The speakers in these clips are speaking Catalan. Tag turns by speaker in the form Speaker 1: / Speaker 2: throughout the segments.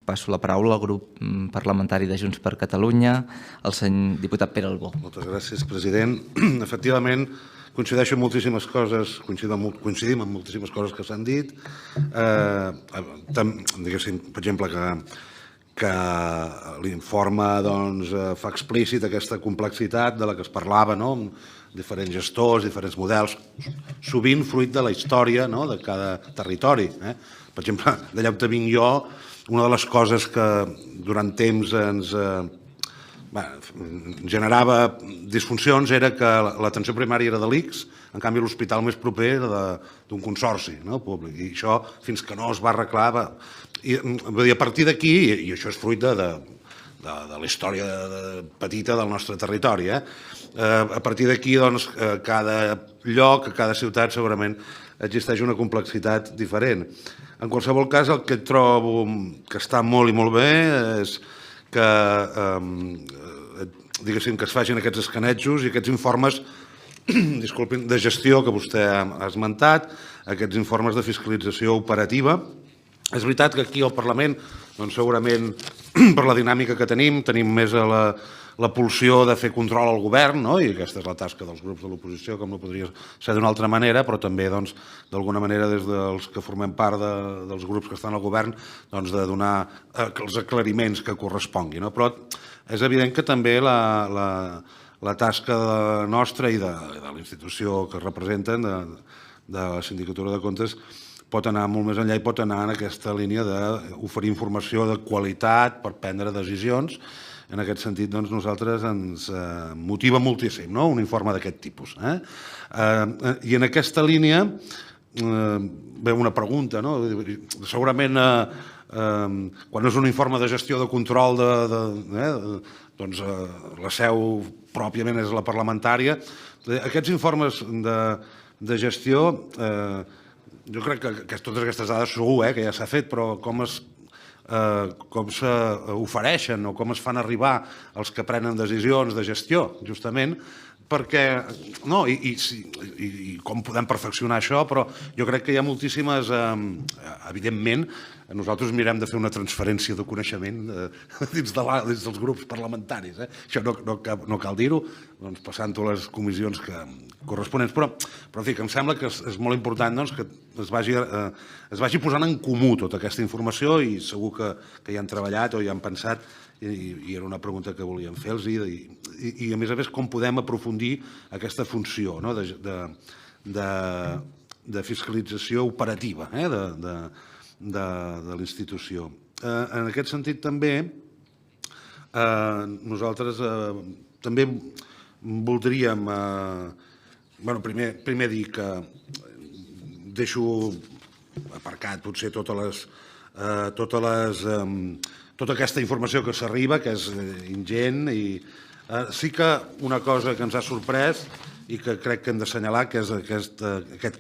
Speaker 1: passo la paraula al grup parlamentari de Junts per Catalunya, el diputat Pere Albó.
Speaker 2: Moltes gràcies, president. Efectivament, coincideixo en moltíssimes coses, coincidim en moltíssimes coses que s'han dit. Diguéssim, per exemple, que l'informe fa explícit aquesta complexitat de la que es parlava, amb diferents gestors, diferents models, sovint fruit de la història de cada territori. Per exemple, d'allà on vinc jo, una de les coses que durant temps ens generava disfuncions era que l'atenció primària era de l'ICS, en canvi l'hospital més proper era d'un consorci públic, i això fins que no es va arreglar. I a partir d'aquí, i això és fruit de la història petita del nostre territori, a partir d'aquí cada lloc, cada ciutat segurament existeix una complexitat diferent. En qualsevol cas, el que trobo que està molt i molt bé és que es facin aquests escanejos i aquests informes de gestió que vostè ha esmentat, aquests informes de fiscalització operativa. És veritat que aquí al Parlament, segurament per la dinàmica que tenim més la pulsió de fer control al govern, i aquesta és la tasca dels grups de l'oposició, com no podria ser d'una altra manera, però també d'alguna manera des dels que formem part dels grups que estan al govern de donar els aclariments que corresponguin. Però és evident que també la tasca nostra i de la institució que representen, de la Sindicatura de Comptes, pot anar molt més enllà i pot anar en aquesta línia d'oferir informació de qualitat per prendre decisions. En aquest sentit, nosaltres ens motiva moltíssim un informe d'aquest tipus. I en aquesta línia ve una pregunta. Segurament, quan és un informe de gestió de control, la seu pròpiament és la parlamentària. Aquests informes de gestió, jo crec que totes aquestes dades segur que ja s'ha fet, però com s'ofereixen o com es fan arribar als que prenen decisions de gestió, justament, i com podem perfeccionar això, però jo crec que hi ha moltíssimes, evidentment, nosaltres mirem de fer una transferència de coneixement dins dels grups parlamentaris. Això no cal dir-ho, passant-ho a les comissions corresponents. Però en fi, que em sembla que és molt important que es vagi posant en comú tota aquesta informació, i segur que hi han treballat o hi han pensat, i era una pregunta que volíem fer-los, i a més com podem aprofundir aquesta funció de fiscalització operativa de l'institució. En aquest sentit també nosaltres també voldríem primer dir que deixo aparcat potser tota aquesta informació que s'arriba, que és ingent, i sí que una cosa que ens ha sorprès i que crec que hem d'assenyalar, que és aquest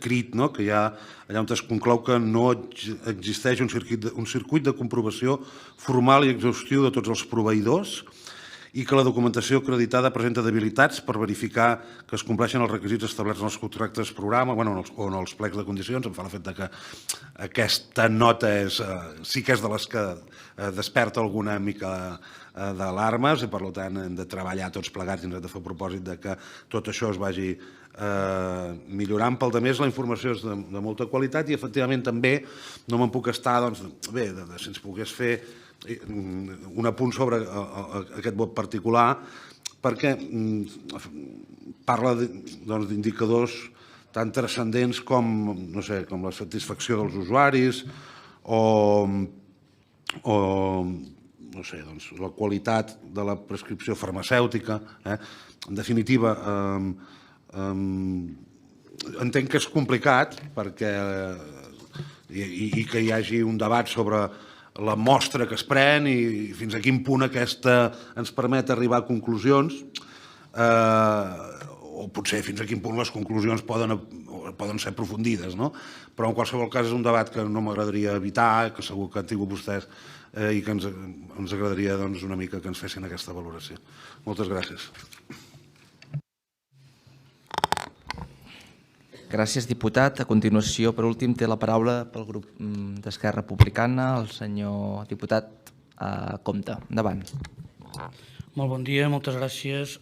Speaker 2: crit que hi ha allà on es conclou que no existeix un circuit de comprovació formal i exhaustiu de tots els proveïdors, i que la documentació acreditada presenta debilitats per verificar que es compleixen els requisits establerts en els contractes programa o en els plecs de condicions. Em fa l'efecte que aquesta nota sí que és de les que desperta alguna mica d'alarmes, i per tant hem de treballar tots plegats i ens hem de fer el propòsit que tot això es vagi millorant. Pel demés, la informació és de molta qualitat, i efectivament també no me'n puc estar, bé, si ens pogués fer un apunt sobre aquest vot particular, perquè parla d'indicadors tan transcendents com la satisfacció dels usuaris o la qualitat de la prescripció farmacèutica. En definitiva, entenc que és complicat i que hi hagi un debat sobre la mostra que es pren i fins a quin punt aquesta ens permet arribar a conclusions, o potser fins a quin punt les conclusions poden ser aprofundides. Però en qualsevol cas és un debat que no m'agradaria evitar, que segur que han tingut vostès, i que ens agradaria una mica que ens fessin aquesta valoració. Moltes gràcies.
Speaker 1: Gràcies, diputat. A continuació, per últim, té la paraula pel grup d'Esquerra Republicana el senyor diputat compte. Endavant.
Speaker 3: Molt bon dia, moltes gràcies.